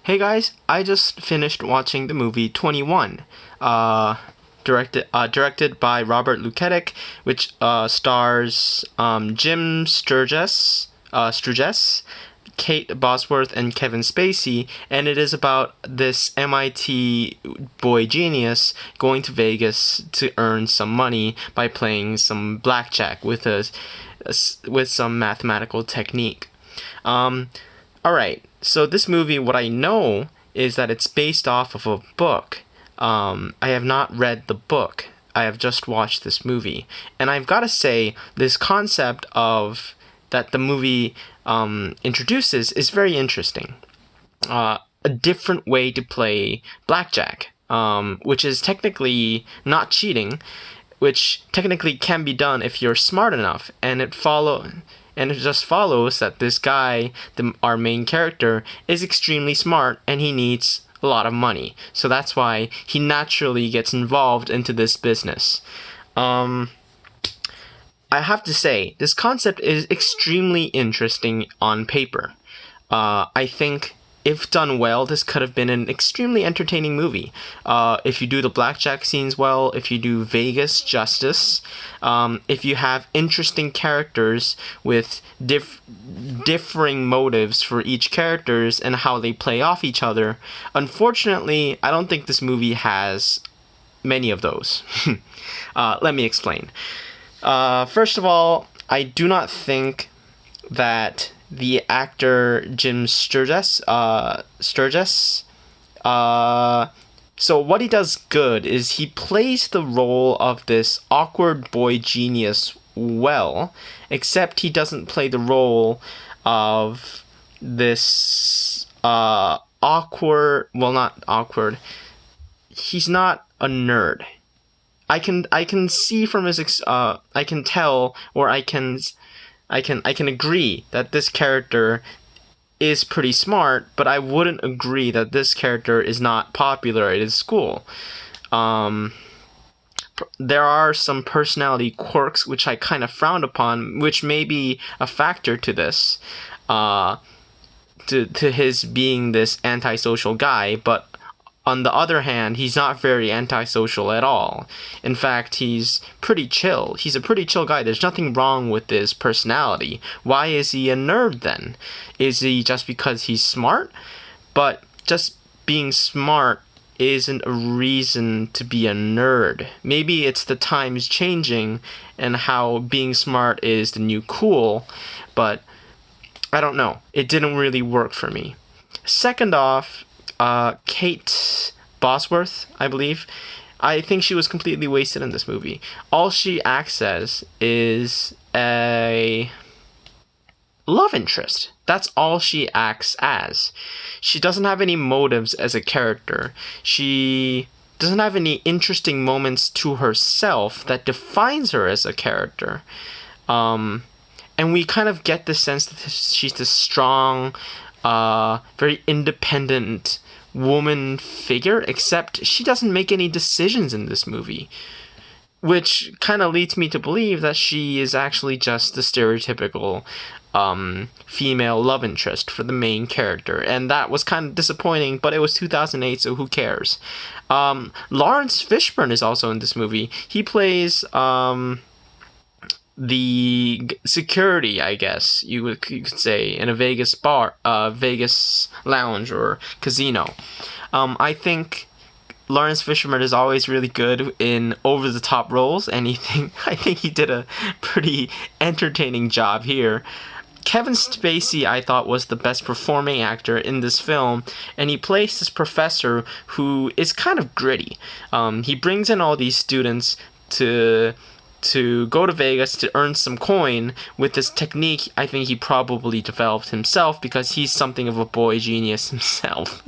Hey guys, I just finished watching the movie 21, directed by Robert Luketic, which stars Jim Sturgess, Kate Bosworth, and Kevin Spacey, and it is about this MIT boy genius going to Vegas to earn some money by playing some blackjack with some mathematical technique. Alright, so this movie, what I know is that it's based off of a book. I have not read the book. I have just watched this movie. And I've got to say, this concept of that the movie introduces is very interesting. A different way to play blackjack, which is technically not cheating, which technically can be done if you're smart enough, and it just follows that this guy, our main character, is extremely smart and he needs a lot of money. So that's why he naturally gets involved into this business. I have to say, this concept is extremely interesting on paper. I think if done well, this could have been an extremely entertaining movie. If you do the blackjack scenes well, if you do Vegas justice, if you have interesting characters with differing motives for each characters and how they play off each other. Unfortunately, I don't think this movie has many of those. Let me explain. First of all, I do not think that the actor Jim Sturgess, so what he does good is he plays the role of this awkward boy genius well, except he doesn't play the role of this awkward, well, not awkward, he's not a nerd. I can see from his I can tell, or I can agree that this character is pretty smart, but I wouldn't agree that this character is not popular at his school. There are some personality quirks which I kind of frowned upon, which may be a factor to this, to his being this antisocial guy, but on the other hand, he's not very antisocial at all. In fact, he's pretty chill. He's a pretty chill guy. There's nothing wrong with his personality. Why is he a nerd then? Is he just because he's smart? But just being smart isn't a reason to be a nerd. Maybe it's the times changing and how being smart is the new cool, but I don't know. It didn't really work for me. Second off, Kate Bosworth, I believe. I think she was completely wasted in this movie. All she acts as is a love interest. That's all she acts as. She doesn't have any motives as a character. She doesn't have any interesting moments to herself that defines her as a character. And we kind of get the sense that she's this strong, very independent woman figure, except she doesn't make any decisions in this movie, which kind of leads me to believe that she is actually just the stereotypical female love interest for the main character, and that was kind of disappointing, but it was 2008, so who cares. Lawrence Fishburne is also in this movie. He plays the security, I guess you could say, in a Vegas Vegas lounge or casino. I think Lawrence Fishburne is always really good in over-the-top roles, and I think he did a pretty entertaining job here. Kevin Spacey, I thought, was the best performing actor in this film, and he plays this professor who is kind of gritty. He brings in all these students to go to Vegas to earn some coin with this technique I think he probably developed himself, because he's something of a boy genius himself.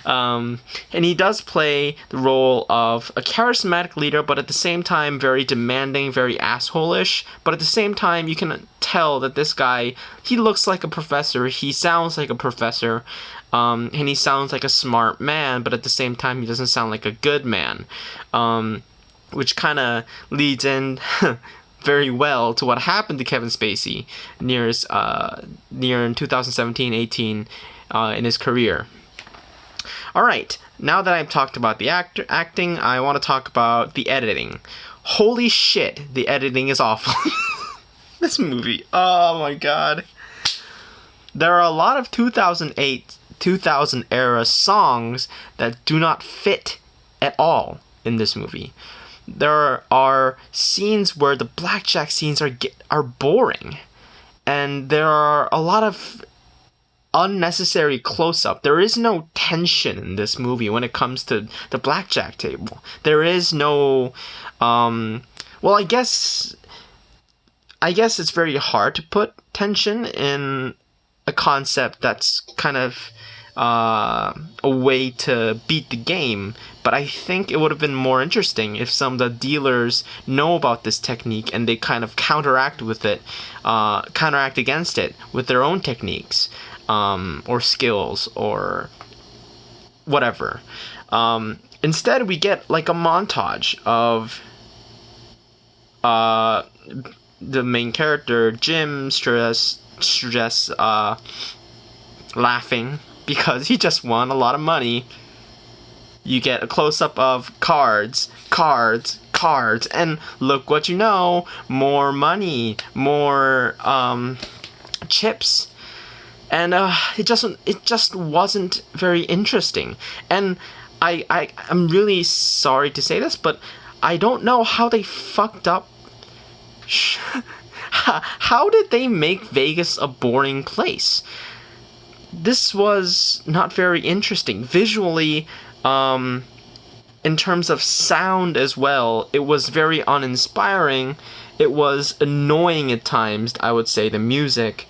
And he does play the role of a charismatic leader, but at the same time very demanding, very asshole-ish. But at the same time, you can tell that this guy, he looks like a professor, he sounds like a professor, and he sounds like a smart man, but at the same time, he doesn't sound like a good man. Which kind of leads in very well to what happened to Kevin Spacey near in 2017-18 in his career. All right, now that I've talked about the acting, I want to talk about the editing. Holy shit, the editing is awful. This movie, oh my god. There are a lot of 2008, 2000 era songs that do not fit at all in this movie. There are scenes where the blackjack scenes are boring, and there are a lot of unnecessary close-up. There is no tension in this movie when it comes to the blackjack table. There is no well, I guess it's very hard to put tension in a concept that's kind of a way to beat the game, but I think it would have been more interesting if some of the dealers know about this technique and they kind of counteract against it with their own techniques, or skills, or whatever. Instead, we get like a montage of the main character, Jim, laughing because he just won a lot of money. You get a close-up of cards, and look what you know, more money, more chips. And it just wasn't very interesting. And I'm really sorry to say this, but I don't know how they fucked up. How did they make Vegas a boring place? This was not very interesting. Visually, in terms of sound as well, it was very uninspiring. It was annoying at times, I would say, the music.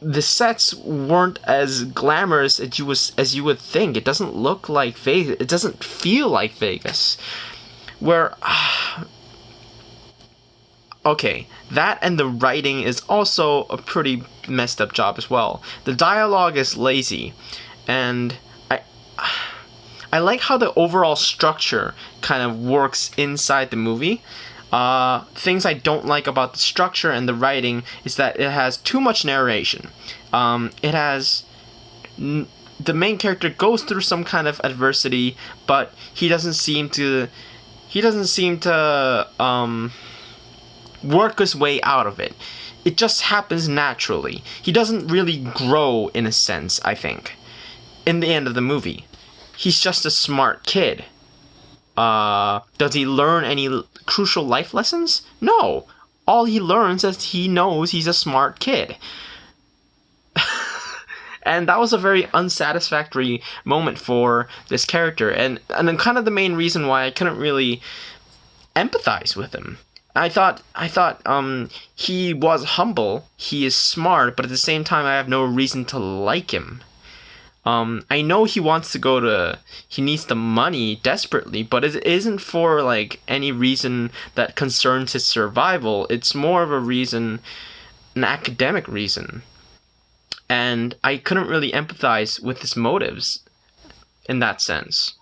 The sets weren't as glamorous as you would think. It doesn't look like Vegas. It doesn't feel like Vegas. Okay, that and the writing is also a pretty messed up job as well. The dialogue is lazy, and I like how the overall structure kind of works inside the movie. Things I don't like about the structure and the writing is that it has too much narration. The main character goes through some kind of adversity, but he doesn't seem to work his way out of it. It just happens naturally. He doesn't really grow, in a sense, I think. In the end of the movie, he's just a smart kid. Does he learn any crucial life lessons? No. All he learns is he knows he's a smart kid. And that was a very unsatisfactory moment for this character, and then kind of the main reason why I couldn't really empathize with him. I thought he was humble, he is smart, but at the same time I have no reason to like him. I know he needs the money desperately, but it isn't for like any reason that concerns his survival. It's more of an academic reason. And I couldn't really empathize with his motives in that sense.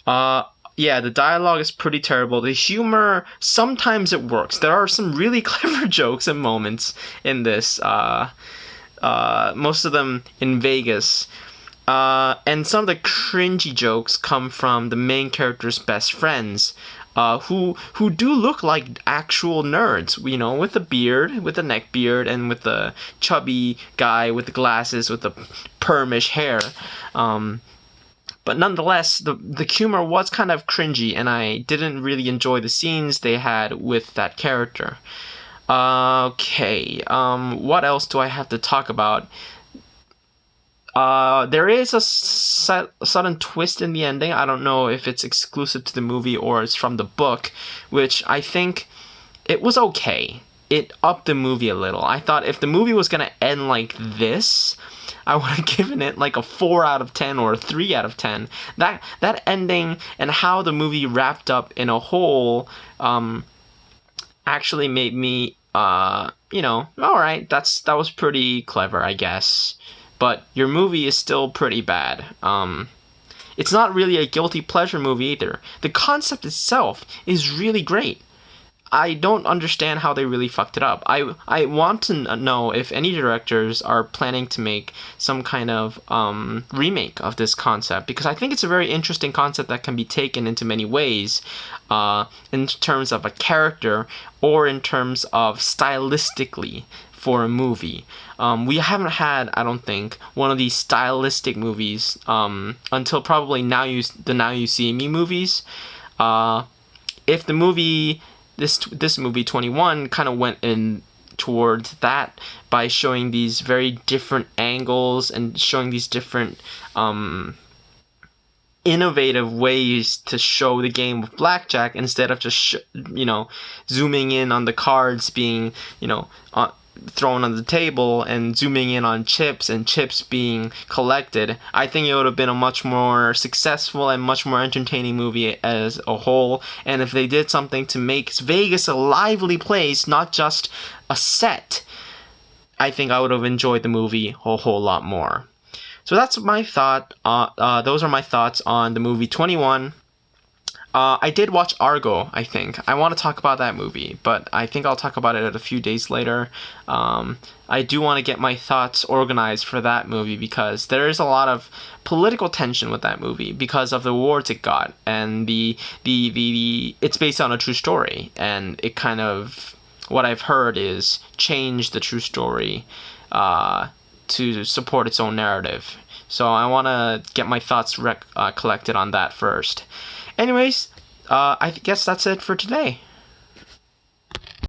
Yeah, the dialogue is pretty terrible. The humor, sometimes it works. There are some really clever jokes and moments in this. Most of them in Vegas. And some of the cringy jokes come from the main character's best friends, who do look like actual nerds, you know, with the beard, with the neck beard, and with the chubby guy with the glasses with the permish hair. But nonetheless, the humor was kind of cringy, and I didn't really enjoy the scenes they had with that character. Okay, what else do I have to talk about? There is a sudden twist in the ending. I don't know if it's exclusive to the movie or it's from the book, which I think it was okay. It upped the movie a little. I thought if the movie was going to end like this, I would have given it like a 4 out of 10 or a 3 out of 10. That ending and how the movie wrapped up in a whole actually made me, alright, that was pretty clever, I guess. But your movie is still pretty bad. It's not really a guilty pleasure movie either. The concept itself is really great. I don't understand how they really fucked it up. I want to know if any directors are planning to make some kind of remake of this concept, because I think it's a very interesting concept that can be taken into many ways, in terms of a character or in terms of stylistically for a movie. We haven't had, I don't think, one of these stylistic movies until probably the Now You See Me movies. If the movie, this movie 21 kind of went in towards that by showing these very different angles and showing these different innovative ways to show the game of blackjack, instead of just zooming in on the cards being thrown on the table and zooming in on chips and chips being collected. I think it would have been a much more successful and much more entertaining movie as a whole. And if they did something to make Vegas a lively place, not just a set, I think I would have enjoyed the movie a whole lot more. So that's my thought. Those are my thoughts on the movie 21. I did watch Argo, I think. I want to talk about that movie, but I think I'll talk about it a few days later. I do want to get my thoughts organized for that movie, because there is a lot of political tension with that movie because of the awards it got, and it's based on a true story, and it kind of, what I've heard is, changed the true story to support its own narrative. So I want to get my thoughts collected on that first. Anyways, I guess that's it for today.